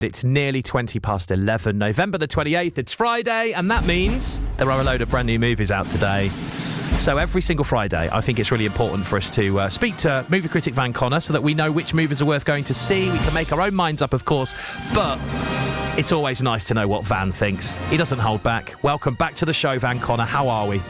It's nearly 11, November the 28th. It's Friday, and that means there are a load of brand new movies out today. So every single Friday, I think it's really important for us to speak to movie critic Van Connor so that we know which movies are worth going to see. We can make our own minds up, of course, but it's always nice to know what Van thinks. He doesn't hold back. Welcome back to the show, Van Connor. How are we?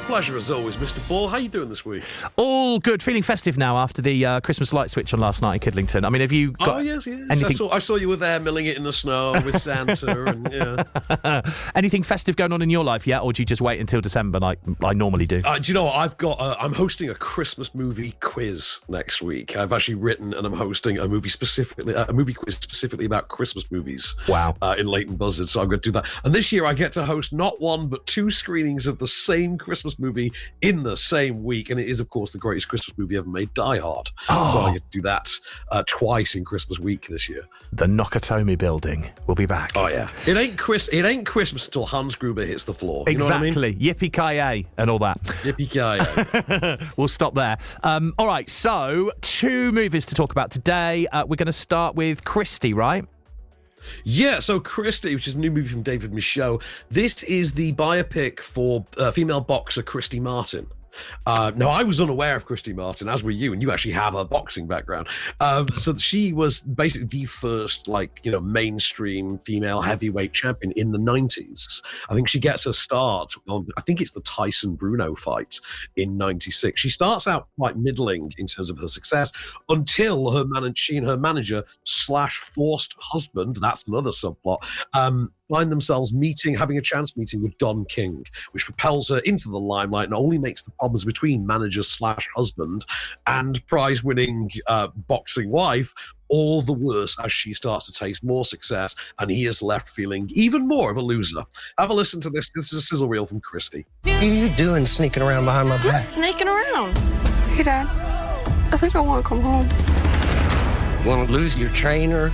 Pleasure as always, Mr. Ball. How you doing this week? All good. Feeling festive now after the Christmas light switch on last night in Kidlington. I mean, have you got... Oh, yes. anything... I saw you were there milling it in the snow with Santa and, yeah. Anything festive going on in your life yet, or do you just wait until December like I normally do? Do you know what? I'm hosting a Christmas movie quiz next week. I've actually written and I'm hosting a movie quiz specifically about Christmas movies. Wow. In Leighton Buzzard, so I'm going to do that. And this year I get to host not one, but two screenings of the same Christmas movie in the same week, and it is of course the greatest Christmas movie ever made, Die Hard. So I get to do that twice in Christmas week this year. The Nakatomi building will be back. Oh yeah, it ain't Christmas until Hans Gruber hits the floor. You exactly. know what I mean? Yippee-ki-yay and all that. Yippee-ki-yay. We'll stop there. All right, so two movies to talk about today. We're going to start with Christy, right? Yeah, so Christy, which is a new movie from David Michôd. This is the biopic for female boxer Christy Martin. Now, I was unaware of Christy Martin, as were you, and you actually have a boxing background. So she was basically the first, mainstream female heavyweight champion in the 90s. I think she gets her start on, I think it's the Tyson-Bruno fight in 96. She starts out quite middling in terms of her success until she and her manager / forced husband, that's another subplot, find themselves having a chance meeting with Don King, which propels her into the limelight and only makes the problems between manager / husband and prize-winning boxing wife all the worse as she starts to taste more success and he is left feeling even more of a loser. Have a listen to this. This is a sizzle reel from Christy. What are you doing sneaking around behind my back? Sneaking around? Hey, Dad. I think I want to come home. You want to lose your trainer,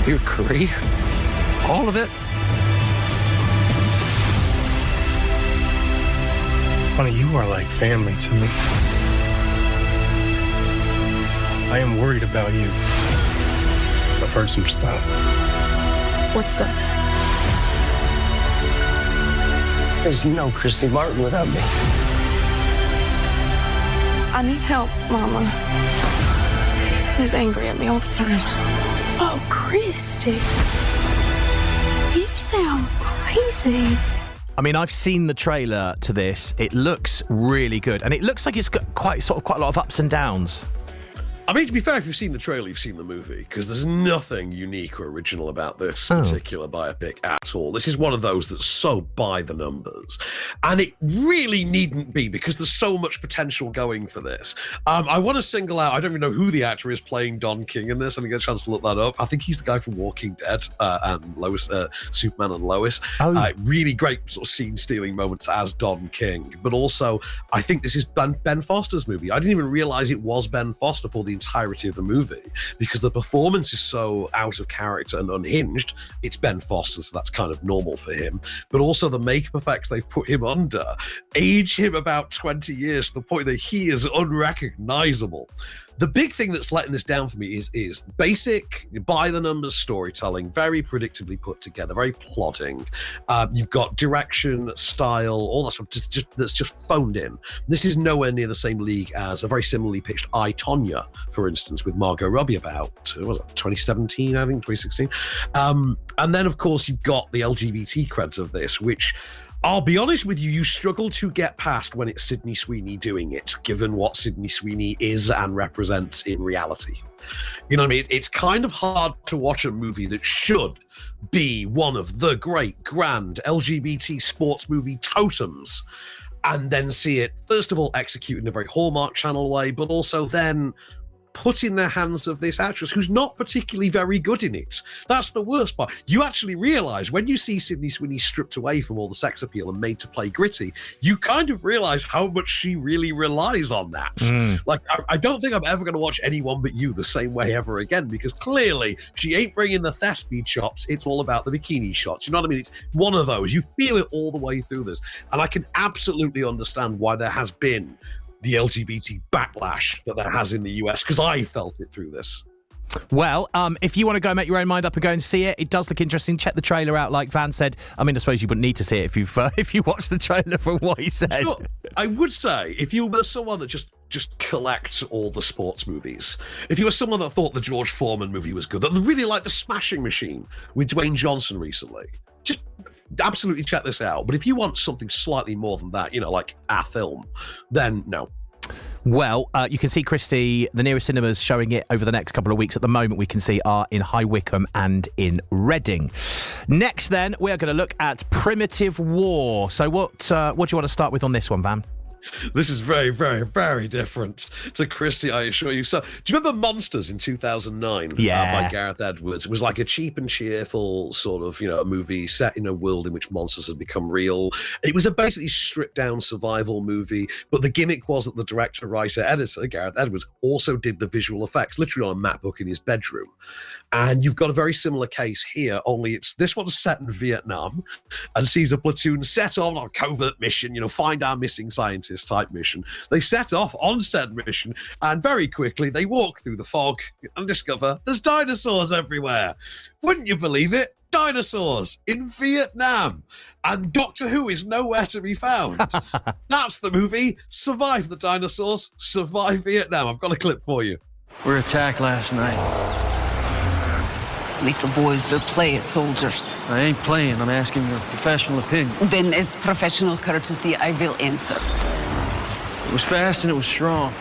your career, all of it? Honey, you are like family to me. I am worried about you. I've heard some stuff. What stuff? There's no Christy Martin without me. I need help, Mama. He's angry at me all the time. Oh, Christy. You sound crazy. I mean, I've seen the trailer to this. It looks really good, and it looks like it's got quite a lot of ups and downs. I mean, to be fair, if you've seen the trailer, you've seen the movie, because there's nothing unique or original about this particular biopic at all. This is one of those that's so by the numbers, and it really needn't be, because there's so much potential going for this. I want to single out, I don't even know who the actor is playing Don King in this. I didn't get a chance to look that up. I think he's the guy from Walking Dead and Lois, Superman and Lois. Really great sort of scene-stealing moments as Don King, but also I think this is Ben Foster's movie. I didn't even realize it was Ben Foster for the entirety of the movie, because the performance is so out of character and unhinged. It's Ben Foster, so that's kind of normal for him, but also the makeup effects they've put him under age him about 20 years to the point that he is unrecognizable. The big thing that's letting this down for me is basic, by-the-numbers storytelling, very predictably put together, very plodding. You've got direction, style, all that stuff that's just phoned in. This is nowhere near the same league as a very similarly pitched I, Tonya, for instance, with Margot Robbie about, 2017, I think, 2016. And then, of course, you've got the LGBT creds of this, which... I'll be honest with you, you struggle to get past when it's Sydney Sweeney doing it, given what Sydney Sweeney is and represents in reality. You know what I mean? It's kind of hard to watch a movie that should be one of the great, grand LGBT sports movie totems and then see it, first of all, executed in a very Hallmark Channel way, but also then put in the hands of this actress who's not particularly very good in it. That's the worst part. You actually realise when you see Sydney Sweeney stripped away from all the sex appeal and made to play gritty, you kind of realise how much she really relies on that. Like, I don't think I'm ever going to watch Anyone But You the same way ever again, because clearly she ain't bringing the thespian chops. It's all about the bikini shots. You know what I mean? It's one of those. You feel it all the way through this. And I can absolutely understand why there has been the LGBT backlash that has in the US, because I felt it through this. Well, if you want to go make your own mind up and go and see it, it does look interesting. Check the trailer out, like Van said. I mean, I suppose you wouldn't need to see it if you watch the trailer from what he said. You know, I would say, if you were someone that just collects all the sports movies, if you were someone that thought the George Foreman movie was good, that really liked The Smashing Machine with Dwayne Johnson recently, just absolutely check this out. But if you want something slightly more than that, like a film, then no. Well, you can see Christy, the nearest cinemas showing it over the next couple of weeks. At the moment, we can see are in High Wycombe and in Reading. Next, then, we are going to look at Primitive War. So what do you want to start with on this one, Van? This is very, very, very different to Christy, I assure you. So, do you remember Monsters in 2009? Yeah. By Gareth Edwards. It was like a cheap and cheerful sort of, a movie set in a world in which monsters had become real. It was a basically stripped down survival movie, but the gimmick was that the director, writer, editor, Gareth Edwards, also did the visual effects, literally on a map book in his bedroom. And you've got a very similar case here, only this one's set in Vietnam and sees a platoon set on a covert mission, find our missing scientists type mission. They set off on said mission, and very quickly they walk through the fog and discover there's dinosaurs everywhere. Wouldn't you believe it? Dinosaurs in Vietnam, and Doctor Who is nowhere to be found. That's the movie. Survive the dinosaurs, survive Vietnam. I've got a clip for you. We were attacked last night. Little boys will play as soldiers. I ain't playing. I'm asking your professional opinion. Then, as professional courtesy, I will answer. It was fast and it was strong.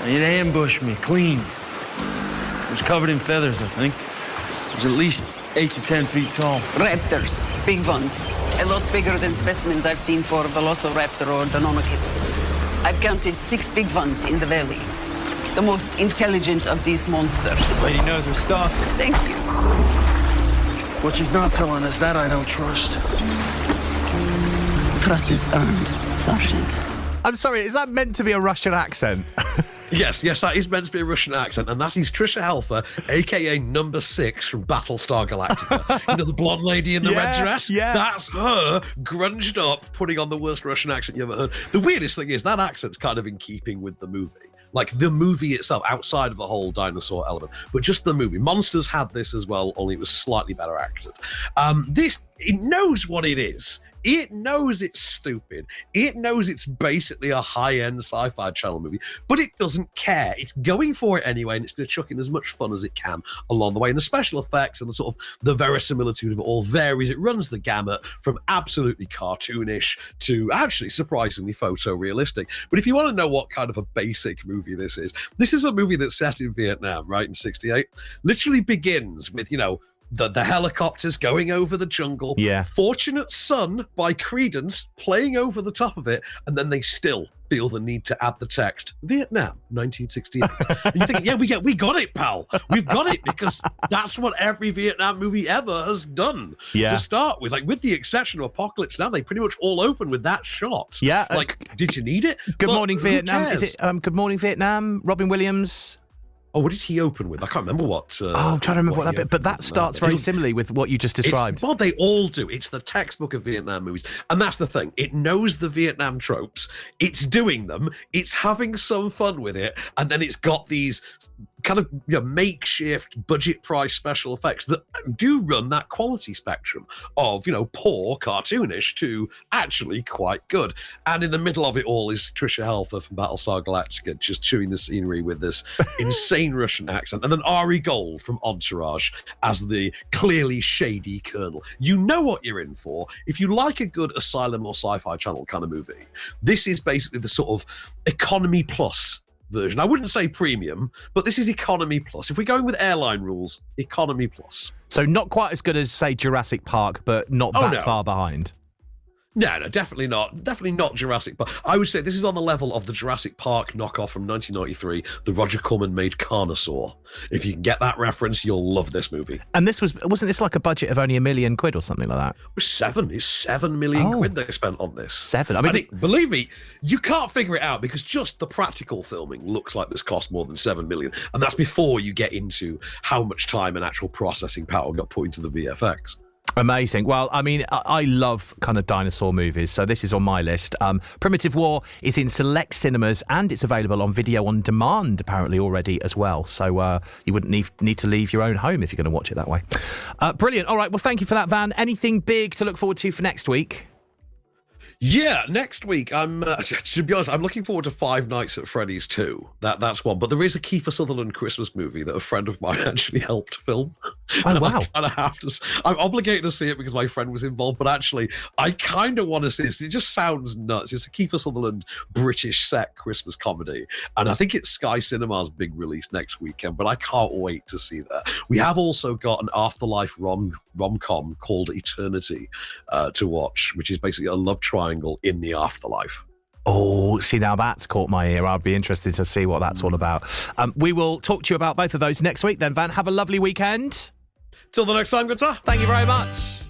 It ambushed me clean. It was covered in feathers, I think. It was at least 8 to 10 feet tall. Raptors, big ones. A lot bigger than specimens I've seen for Velociraptor or Deinonychus. I've counted 6 big ones in the valley. The most intelligent of these monsters. This lady knows her stuff. Thank you. What she's not telling us, that I don't trust. Trust is earned, Sergeant. I'm sorry, is that meant to be a Russian accent? Yes, that is meant to be a Russian accent, and that is Trisha Helfer, a.k.a. Number 6 from Battlestar Galactica. The blonde lady in the red dress? Yeah. That's her, grunged up, putting on the worst Russian accent you ever heard. The weirdest thing is that accent's kind of in keeping with the movie. Like the movie itself, outside of the whole dinosaur element, but just the movie. Monsters had this as well, only it was slightly better acted. It knows what it is. It knows it's stupid. It knows it's basically a high-end sci-fi channel movie, but it doesn't care. It's going for it anyway, and it's going to chuck in as much fun as it can along the way. And the special effects and the sort of the verisimilitude of it all varies. It runs the gamut from absolutely cartoonish to actually surprisingly photorealistic. But if you want to know what kind of a basic movie this is a movie that's set in Vietnam, right, in 1968. Literally begins with, the helicopters going over the jungle. Yeah. Fortunate Son by Creedence playing over the top of it, and then they still feel the need to add the text, Vietnam, 1968. And you think, yeah, we got it, pal. We've got it, because that's what every Vietnam movie ever has done to start with. Like, with the exception of Apocalypse Now, they pretty much all open with that shot. Yeah. Did you need it? Good Morning Vietnam. Is it Good Morning Vietnam? Robin Williams? Oh, what did he open with? I can't remember what. I'm trying to remember what that bit. But that starts very similarly with what you just described. Well, they all do. It's the textbook of Vietnam movies. And that's the thing. It knows the Vietnam tropes. It's doing them. It's having some fun with it. And then it's got these kind of makeshift budget price special effects that do run that quality spectrum of, poor, cartoonish to actually quite good. And in the middle of it all is Trisha Helfer from Battlestar Galactica just chewing the scenery with this insane Russian accent. And then Ari Gold from Entourage as the clearly shady colonel. You know what you're in for. If you like a good Asylum or Sci-Fi Channel kind of movie, this is basically the sort of economy plus version. I wouldn't say premium, but this is economy plus. If we're going with airline rules, economy plus. So not quite as good as, say, Jurassic Park, but not that far behind. No, definitely not. Definitely not Jurassic Park. I would say this is on the level of the Jurassic Park knockoff from 1993, the Roger Corman made Carnosaur. If you can get that reference, you'll love this movie. And wasn't this like a budget of only £1 million or something like that? It was 7 million quid they spent on this. 7. I mean, believe me, you can't figure it out because just the practical filming looks like this cost more than 7 million. And that's before you get into how much time and actual processing power got put into the VFX. Amazing. Well, I mean, I love kind of dinosaur movies, so this is on my list. Primitive War is in select cinemas and it's available on video on demand apparently already as well. So you wouldn't need to leave your own home if you're going to watch it that way. Brilliant. All right. Well, thank you for that, Van. Anything big to look forward to for next week? Yeah, next week, to be honest, I'm looking forward to Five Nights at Freddy's 2. That's one. But there is a Kiefer Sutherland Christmas movie that a friend of mine actually helped film. Oh, wow. I'm obligated to see it because my friend was involved, but actually, I kind of want to see this. It just sounds nuts. It's a Kiefer Sutherland British set Christmas comedy. And I think it's Sky Cinema's big release next weekend, but I can't wait to see that. We have also got an afterlife rom-com called Eternity to watch, which is basically a love triangle in the afterlife. Oh, see, now that's caught my ear. I'd be interested to see what that's all about. We will talk to you about both of those next week then, Van. Have a lovely weekend. Till the next time, good sir. Thank you very much.